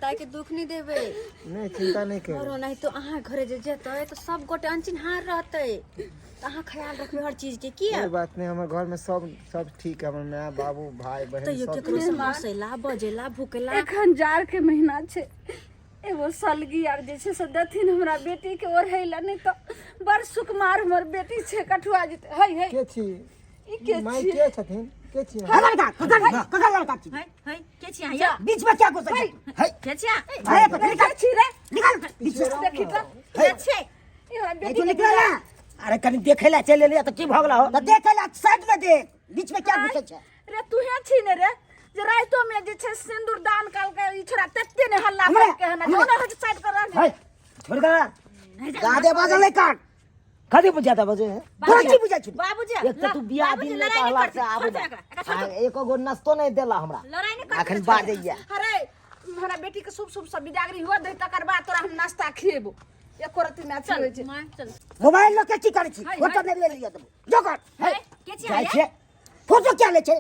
हमरा के दुख नहीं देबे। नहीं चिंता नहीं कर। और नहीं तो अहाँ घरे जे जेतै तो सब गोटे अनचिन्हार रहतै। अहाँ ख्याल रखबे हर चीज के। की कोई बात नहीं, हमारे घर में सब ठीक है। हमर माँ बाबू भाई बहन तो ये सब केकरो से हंसैला बजेला भूकेला। एखन जार के महीना छे, एगो सलगी आर जे छे से देथिन हमरा बेटी के ओढ़ैला, नहीं तो बड़ सुकुमार हमर बेटी छे कठुआ जेते। हई हई के छी ई के माई छी? के छथिन के छी? कका लड़का छी है के छी आया बीच में क्या घुस है के छी आ निकल छी रे, निकाल बीच से देखी तो के छी ई हमरा ए बेटी तू के निकल ना। अरे कनी देखे ला चले लिया तो की भगला हो तो देखे ला साइड में देख, बीच में क्या घुसे छे? रे तू है छी ने रे, जे राइतो में जे छे सिंदूर दान काल के ई छोरा तत्ते ने हल्ला हमरे- के हना जोना हो साइड कर रहा है छोड़ दे गादे बाजल ले काट कदी बुझाता बजे है तोरा की बुझा छी? बाबूजी एक तो तू बियाह दिन में कहला से आबे एको गो नाश्तो नहीं देला हमरा लड़ाई नहीं कर। अखन बाजैया अरे हमरा बेटी के शुभ शुभ सब बिदागरी हो दे तकर बाद तोरा हम नाश्ता खिएबो। एको रति में अच्छी होय छे। मां चल मोबाइल लो के की करे छी? फोटो नहीं ले लिया तुम जो कर है के छी जाय आया छे फोटो क्या ले छे?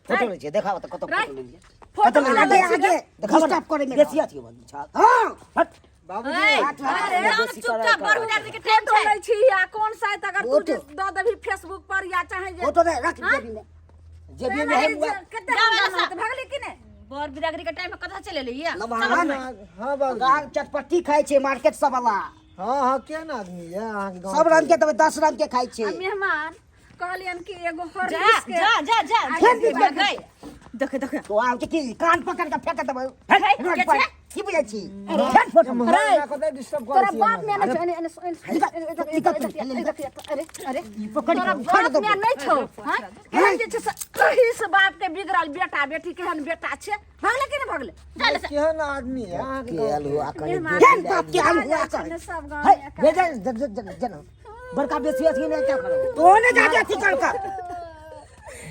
फोटो ले छे देखाओ तो कत फोटो ले लिया फोटो फोटो ले आगे आगे देखाओ डिस्टर्ब करे में बेसिया थी बोल छा हां हट अरे चुपचाप बड़ बिदागरी के टाइम फोटो छै। ले छी या कौन साइट अगर तू जे द देबी फेसबुक पर या चाहे जे फोटो दे रख जेबी में है हुआ कते हम भागले कि ने बड़ बिदागरी के टाइम में कथा चले लिया। लबान हां बाबू गाल चटपटी खाई छे मार्केट सब वाला हां क्या ना आदमी है अहाँ के गांव सब रंग के तब 10 रंग के खाई छे मेहमान कहलियन कि एगो हर जा जा जा जा फेंक दी, फेंक दी। गई देखे देखे तो आ के की कान पकड़ के फेंक देबो रोड के पर छे? की बुझै छी फेंक फोटो हमरा कते डिस्टर्ब तोरा कर छी? बाप में अरे अरे पकड़ तोरा के फाड़ बाप दो में नहीं छौ हां हम जे छै कहीं से बाप के बिगड़ल बेटा बेटी केहन बेटा छै भागले कि नहीं भागले केहन आदमी है अहाँ के गांव? के अलुआ करे मेहमान फेंक बाप के अलुआ कर ने सब गांव है में भेज जन बड़का बेसी अथी नहीं क्या करो तो ने जाके अथी कर का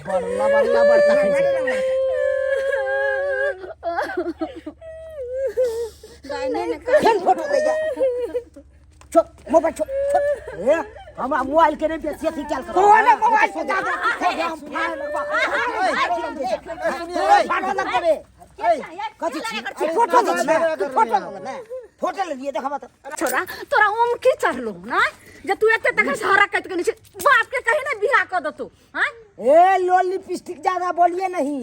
बड़ला बड़का खींचे गायने ने फेंक फोटो ले जा छो मोबाइल छो ए हमरा मोबाइल के नहीं बेसी अथी क्या करो तो ने मोबाइल से जा हम फाड़ लगवा फाड़ लग करे कथी छी फोटो दे फोटो ले लिए देखा तो छोरा तोरा ओम की चढ़लो ना जे तू एते तक सहारा कट के नहीं बाप के कहीं ना बियाह कर दो तू हां ए लो लिपस्टिक ज्यादा बोलिए नहीं,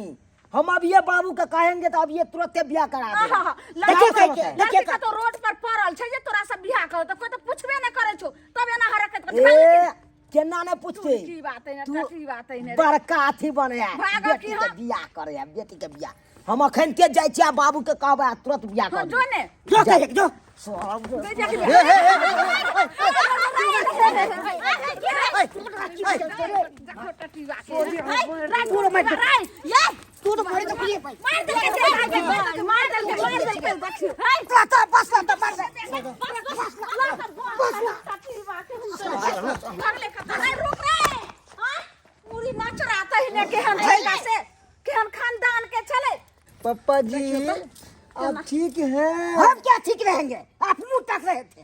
हम अब ये बाबू का कहेंगे तो अब ये तुरंत ब्याह करा देंगे। लड़की का तो रोड पर पड़ल छै जे तोरा से बियाह कर तो कोई तो पूछबे न करे छौ तब एना हरकत कर ए केना ने पूछते की बात है ना की बात है ना बड़का अथी बने भागो बेटी की के हाँ? बियाह करे बेटी के बियाह हम अखन के जाय छी बाबू के कहबे तुरंत बियाह कर जो ने जो कहे जो सब बेजा के पूरा मत तू तो मारे तो कुछ मार दे के तो बस तो मार दे रुक रे हां पूरी नाच रहा है ने केहन छैला से केहन खानदान के चले पापा जी आप ठीक हैं? हम क्या ठीक रहेंगे आप मुंह तक रहे थे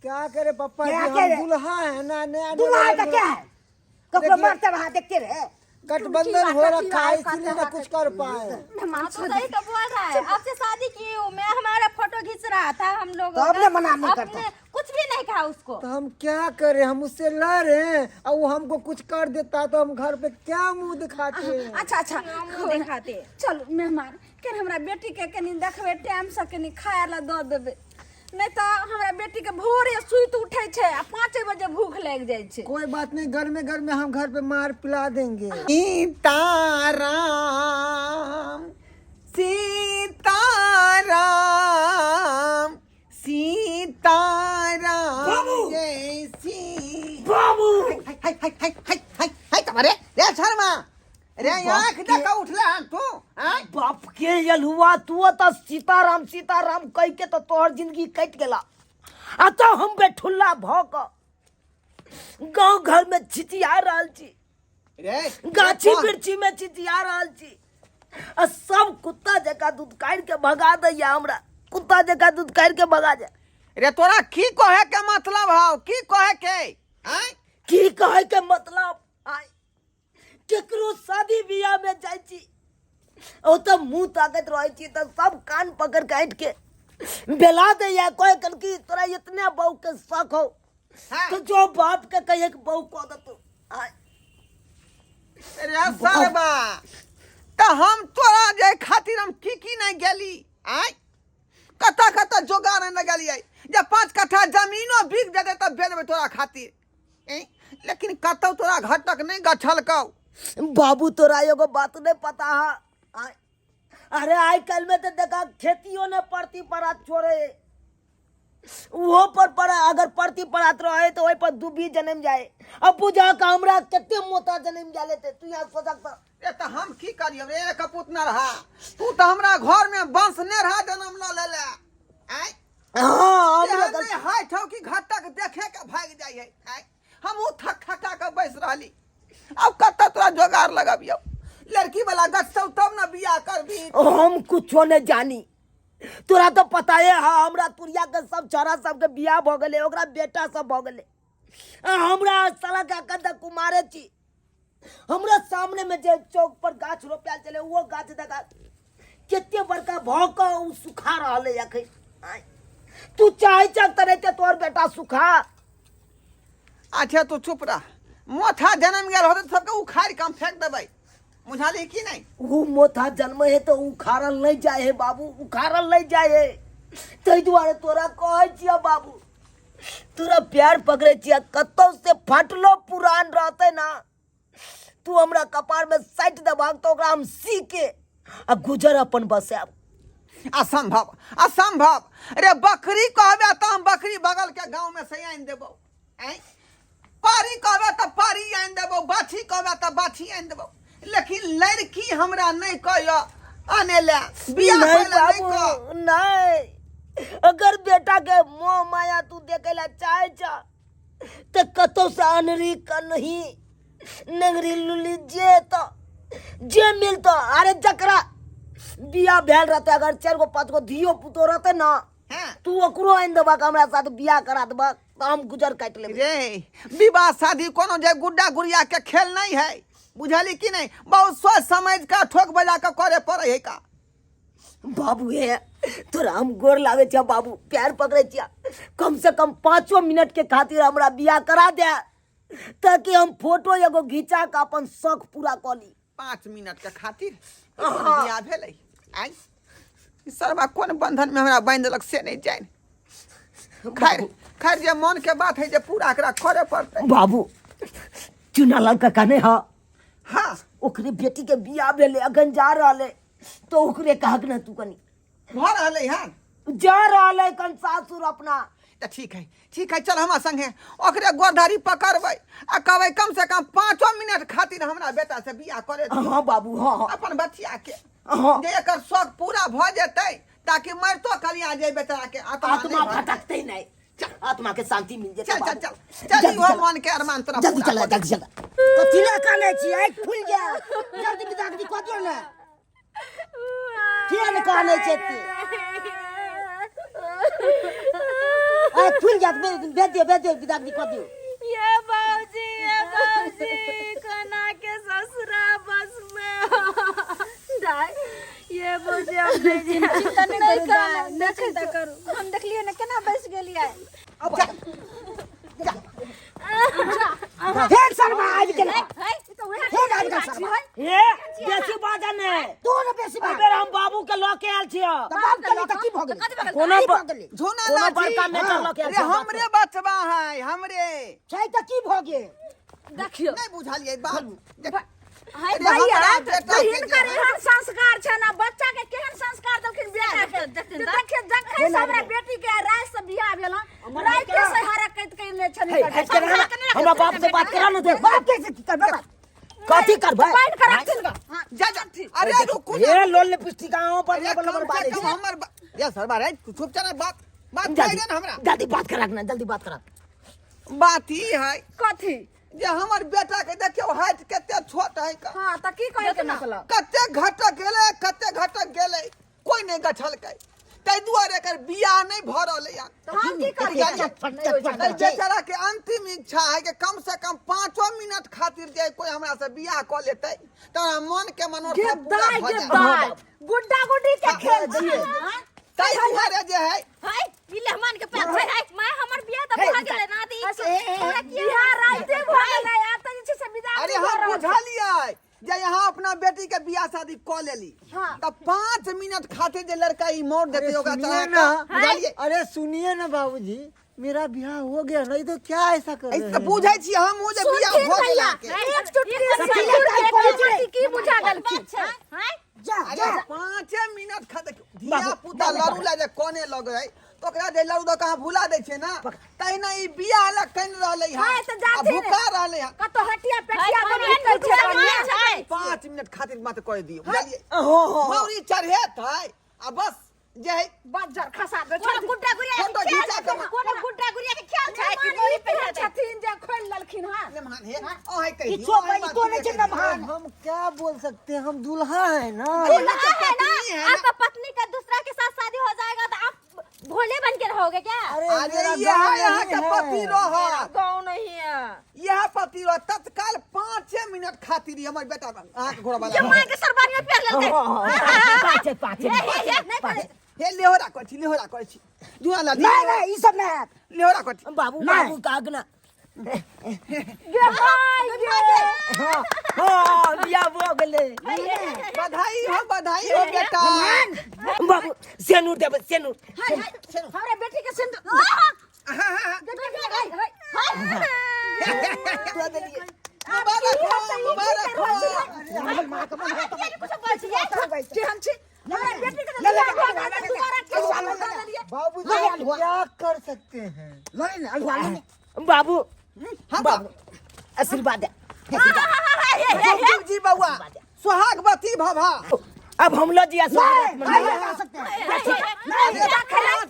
क्या करे पापा जी, क्या हम करे? दुल्हा है ना नया दुल्हा का क्या है कपड़ा देखिए- मारते रहा देखते रहे गठबंधन हो रखा है इसलिए ना कुछ कर पाए। मेहमान तो सही तो बोल रहा है। आपसे शादी की हूँ मैं, हमारा फोटो खींच रहा था हम लोग। तो आपने मना नहीं करता। आपने कुछ भी नहीं कहा उसको। तो हम क्या करें, हम उससे लड़ रहे हैं और वो हमको कुछ कर देता तो हम घर पे क्या मुंह दिखाते हैं? अच्छा अच्छा मुंह दिखाते। चलो मेहमान के हमरा बेटी के कनी देखबे टाइम से कनी खाए ला दऽ देबे, नहीं तो हमरा बेटी के भोरे सुइत उठे छे आ 5 बजे भूख लग जाय छे। कोई बात नहीं, घर में हम घर पे मार पिला देंगे। सीताराम सीताराम सीताराम जय श्री बाबू हाय तुम्हारे रे शर्मा रे आंख देखा उठला तू हां बाप के यलुआ तू तो सीताराम सीताराम कह के तो तोहर जिंदगी कट गेला आ तो हम बेठुल्ला भौक गांव घर में छिटिया रहल छी, रे गाछी बिरछी में छिटिया रहल छी आ सब कुत्ता जका दूध काट के भगा दैया हमरा, कुत्ता जका दूध काट के भगा जाए। रे तोरा की कहे के मतलब हौ, की कहे के हां की कहे के मतलब आय केकरो शादी बियाह में जाय छी ओ तो मुंह ताकत रहे छी तो सब कान पकड़ काट के बेला दे या कोई कल की तोरा इतने बहू के शक हो हाँ। तो जो बाप के कहे कि बहू को दे तू रे सरबा तो हम तोरा जे खातिर हम की नहीं गेली आय कता कता जोगार न गेली आई जे 5 कट्ठा जमीनो बिक जेते तब बेचबे तोरा खातिर लेकिन कतौ तोरा घटक नहीं गछलकौ। बाबू तोरा एगो बात नहीं पता है अरे आई कल में तो देखा खेतियों ने पड़ती पड़ा छोड़े वो पर पड़ा अगर पड़ती पड़ात रहे तो वही पर दुबी जन्म जाए अब बुझा का हमरा कितने मोटा जन्म जा लेते तू यहाँ सो सकता ए तो हम की करियो रे कपूत न रहा तू तो हमरा घर में बंस ने रहा जन्म न ले ले आय हाँ हमरे हाय ठौ की घटक देखे के भाग जाय है आय हम उ थक थका के बैस रहली अब कत्ता तोरा जोगार लगाबियो लड़की वाला गछौ तब न बियाह करबी। हम कुछो नहीं जानी तोरा तो पता है हाँ हमरा तुरिया के सब छोरा सबके बियाह भ गेले ओकरा बेटा सब भ गेले हमरा साला का कदा कुमारे छी हमरा सामने में जे चौक पर गाछ रोपल चले वो गाछ देखा कितने बड़का भौक उ सुखा रहले अखै तू चाहे चलते रहते तोर बेटा सुखा अच्छा तू चुप रह मोथा जन्म गेल होते सबके उखाड़ के हम फेंक देबै बुझाली की नहीं। वो मोथा जन्म है तो उखाड़ल नहीं जाए है बाबू उखाड़ल नहीं जाए है तै दुआरे तोरा कहै छिया बाबू तोरा प्यार पकड़े छिया कतौ से फटलो पुरान रहते ना तू हमरा कपार में साइट दबाग तो ओकरा हम सी के आ गुजर अपन बसाब असंभव असंभव रे बकरी कहबे तो हम बकरी बगल के गांव में से आइन देबो हैं पारी कहबे तो पारी आइन देबो बाछी कहबे तो बाछी आइन देबो लेकिन लड़की हमरा नहीं कहियो आने ले बियाह नहीं पहले नहीं बाबू कह। नहीं अगर बेटा के मोह माया तू देखे ला चाहे जा तो कतौ से अनरी का नहीं नंगरी लुली जे मिलतो अरे जकरा बियाह भेल रहते अगर 4 गो 5 गो धियो पुतो रहते ना हैं तू ओकरो आइन देबा के हमरा साथ बियाह करा देबा तो हम गुजर काट लेबे रे विवाह शादी कोनो जे गुड्डा गुड़िया के खेल नहीं है बुझाली कि नहीं बहुत सोच समझ का ठोक बजा के करे पड़े है का। बाबू है तोरा हम गोर लागे छिया बाबू प्यार पकड़े छिया कम से कम 5 मिनट के खातिर हमरा बियाह करा दे ताकि हम फोटो एगो घिचा के अपन शौक पूरा कर ली 5 मिनट के खातिर बियाह भेलै आय सरबा कोन बंधन में हमरा बांध देलक से नहीं जान खैर खैर जे मन के बात है जे पूरा करा करे पड़ते बाबू चुना लड़का कने हा हाँ ओकरे बेटी के बियाह भेले अगन जा रहले तो ओकरे कहक न तू कनी भर रहले हां जा रहले कन सासुर अपना तो ठीक है चल हमरा संगे ओकरे गोरधारी पकड़बै आ कहबै कम से कम 5 मिनट खातिर हमरा बेटा से बियाह करे दे हाँ बाबू हाँ हाँ अपन बच्चिया के हाँ जे एकर शौक पूरा भ जेतै ताकि मरतो कलिया जे बेचारा के आत्मा आत्मा भटकते नहीं आत्मा के शांति मिल जाए चल चल चल चल वो मन के अरमान तोरा जल्दी पूरा चला कर। जल्दी चला तो तिला काने छी आइ खुल जा जल्दी बिदा दी को दियो ना किया ने काने छै ती आ खुल जा बेदे बिदा दी को दियो ये बाबूजी कना के ससुरा बस में दाई ये बाबूजी हम चिंता नहीं चिंता करू हम देखलिए ना केना बैस गेलिए अब फेर शर्मा आज के ना फेर आज का शर्मा ए बेसी बाजा ने तू ने बेसी बाजा अगर हम बाबू के ल के आल छियो त बाप के त की भ गेल कोनो झोना कोनो लाठी बड़का मेटर ल के आल अरे हमरे बचबा है हमरे छै त की भ गेल देखियो नहीं बुझालिए बात हाय अरे भैया हमरा बेटा के बहिन कर एहन संस्कार छै ना बच्चा के केहन संस्कार देलखिन बेटा के देखिए जखन से हमरा बेटी के राय से बियाह भेल राय के से हरकत कइले छनी हमरा बाप से बात करा न दे बाप कैसे की करबा कथी करबा बैठ कर रखथिन जा अरे रुक ये लोल ले पुस्तिकाओं पर अरे नंबर बारे कम हमर या सरबा रे चुप चला बात जल्दी कह हमरा जल्दी बात करा ना जल्दी बात करा बात ही है कथी जे हमर बेटा के देखियो हाइट कते छोट है का हां त की कहे के मतलब कते घटक गेले कोई नहीं गछल के तै दुआरे एकर बियाह नहीं भ रहले या तो हम की करिए बेचारा के अंतिम इच्छा है कि कम से कम 5 मिनट खातिर जे कोई हमरा से बियाह क लेतै त मन के मनोरथ पूरा भ जाए गुड्डा गुड्डी के खेल छिए तै दुआरे जे है हाय ई लहमान के पैर है मैं हमर बियाह त भ गेलै ना दी बिहार राइते भ गेलै आ त जे से विदा अरे हम बुझलिए जे यहाँ अपना बेटी के बियाह शादी क लेली त 5 मिनट खातिर जे लड़का ई मोड़ देते ओकरा सुनिए ना, अरे सुनिए ना बाबूजी, मेरा ब्याह हो गया नहीं तो क्या ऐसा कर रहे ऐसे हैं? बुझै छी हम ओ जे बियाह भ गेला के एक चुटकी की बुझा गल हाय अरे 5 मिनट खातिर धिया पुता लड़ू ला जे कोने लगे तो ओकरा जे लड़ू तो कहां भुला दे छै ना तैना ई बियाह ला कन रहले हां त जाते भूखा रहले कतो हटिया पेटिया बनी छै 5 मिनट खातिर मत कह दियो बुझलिए मौरी चढ़ेत है आ बस जे है बज्जर खसा दे गुड्डा गुड़िया फोटो खींचा के कोनो गुड्डा गुड़िया के खेल छै कि मोरी पे छथिन जे खोल ललखिन हां मेहमान है ओ है कह किछो भाई तो नहीं छै मेहमान, हम क्या बोल सकते हैं, हम दूल्हा है ना। दूल्हा है ना, आपका पत्नी का दूसरा के साथ शादी हो जाएगा तो आप भोले बन के रहोगे क्या? अरे यहाँ का पति रह गाँव नहीं है यह पति रह तत्काल 5 मिनट खातिर हमर बेटा आंख घोड़ा वाला जो मां के सरबार में पैर लेते पाछे हे लेहोरा कहै छी दुआ ला नहीं ई सब नहीं लेहोरा कहै बाबू बाबू कागना गे भाई गे हां बियाह हो गेले बधाई हो बेटा बाबू सेनूर देब सेनूर हमरे बेटी के सिंदूर मुबारक हो बाबूजी क्या कर सकते हैं? बाबू हां बाबू आशीर्वाद दे जी बउआ सुहागवती भवा अब हम लोग जिया सकते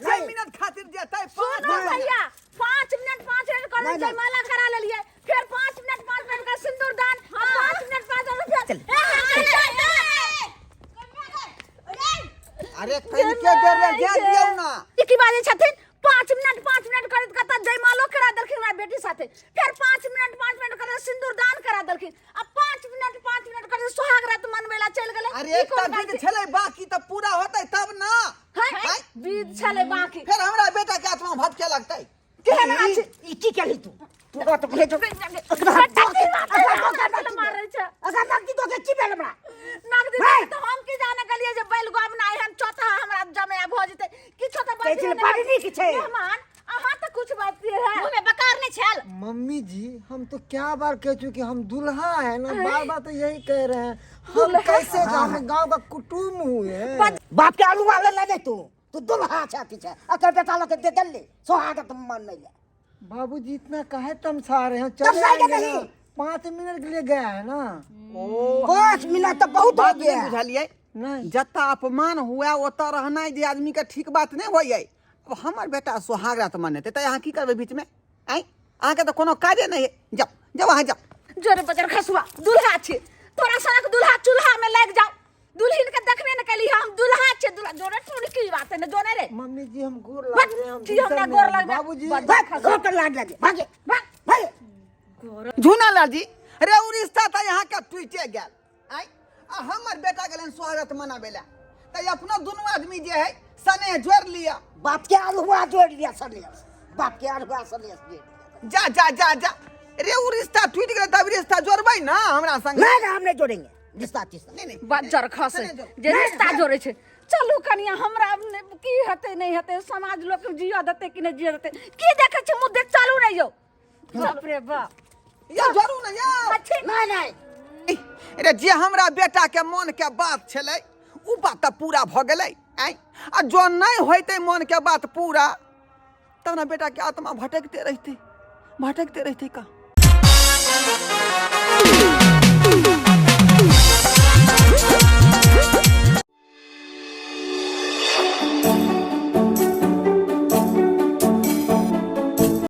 5 मिनट खातिर देतै 5 मिनट कर जयमाला करा लेलिए फिर 5 मिनट का सिंदूर दान 5 मिनट 5 रुपया अरे कहीं के देर ले जा दियौ ना की बाजे छथिन 5 मिनट करत कत जयमालो करा दलखिन हमरा बेटी साथे फिर 5 मिनट कर सिंदूर दान करा दलखिन अब 5 मिनट कर सुहाग रात मनवेला चल गेले अरे एकटा बीत छलै बाकी त पूरा होतै तब ना है बीत छले बाकी फिर हमरा बेटा के आत्मा भटके लगतै केहन अछि ई की केली तू तो ले जो मारै छै अगर नकदी तो के की भेल हमरा नगदी तो हम की जाने गलिए जे बैल गाम ना हम चौथा हमरा जमे भ जते किछो त बात कहै पानी नहीं किछे मेहमान अहाँ त कुछ बात है मुंह में बकार नहीं छल मम्मी जी, हम तो क्या बार कह चुके, हम दूल्हा है ना, बार बार तो यही कह रहे हैं। हम कैसे हम गांव का कुटुम हुए। बाप के आलू वाले ले दे तू दुल्हा अच्छा पीछे अकर बेटा लोग दे दल्ले सुहाग तुम मान नहीं ले बाबूजी इतना काहे तमसा रहे हैं? चले आएंगे ना, 5 मिनट के लिए गया है ना। 5 मिनट तो बहुत हो बात गया नहीं बुझलिए नहीं जत्ता अपमान हुआ ओता रहना जे आदमी के ठीक बात नहीं होइए अब हमर बेटा सुहाग रात मनेते त यहाँ की करबे बीच में आई आहाँ के तो कोनो काजे नहीं है जाओ वहां जाओ जोरे बजर खसुआ दूल्हा छे तोरा सनक दूल्हा चूल्हा में लग जाओ दुल्हन के देखबे न कली हम दूल्हा छे दूल्हा जोरे टून की बात है न जोने रे मम्मी जी, हम गोर लग रहे हैं, हम जी हमरा गोर लग बाबूजी घोट लाग लगे भागे भाग झूना लाल जी अरे उ रिश्ता त यहाँ का टूटे गेल आई आ हमर बेटा गेलन स्वागत मनाबेला त अपना दोनों आदमी जे है सने जोड़ लिया बाप के आलुआ जोड़ लिया सलियस बाप के आलुआ सलियस जा रे उ रिश्ता टूट गेल तब रिश्ता जोड़बै ना हमरा संग नहीं हम नहीं जोड़ेंगे रिश्ता तीसरा नहीं बजर खसे जे रिश्ता जोड़े छे चलू कनिया हमरा की हते नहीं हते समाज लोग जिया देते कि नहीं जिया देते की देखे छे मुंह देख चालू नहीं जो बाप रे बाप या जोड़ू ना या नहीं अरे जे हमरा बेटा के मन के बात छलै उ बात त पूरा भ गेलै आई आ जो नहीं होइते मन के बात पूरा तब ना बेटा के आत्मा भटकते रहते का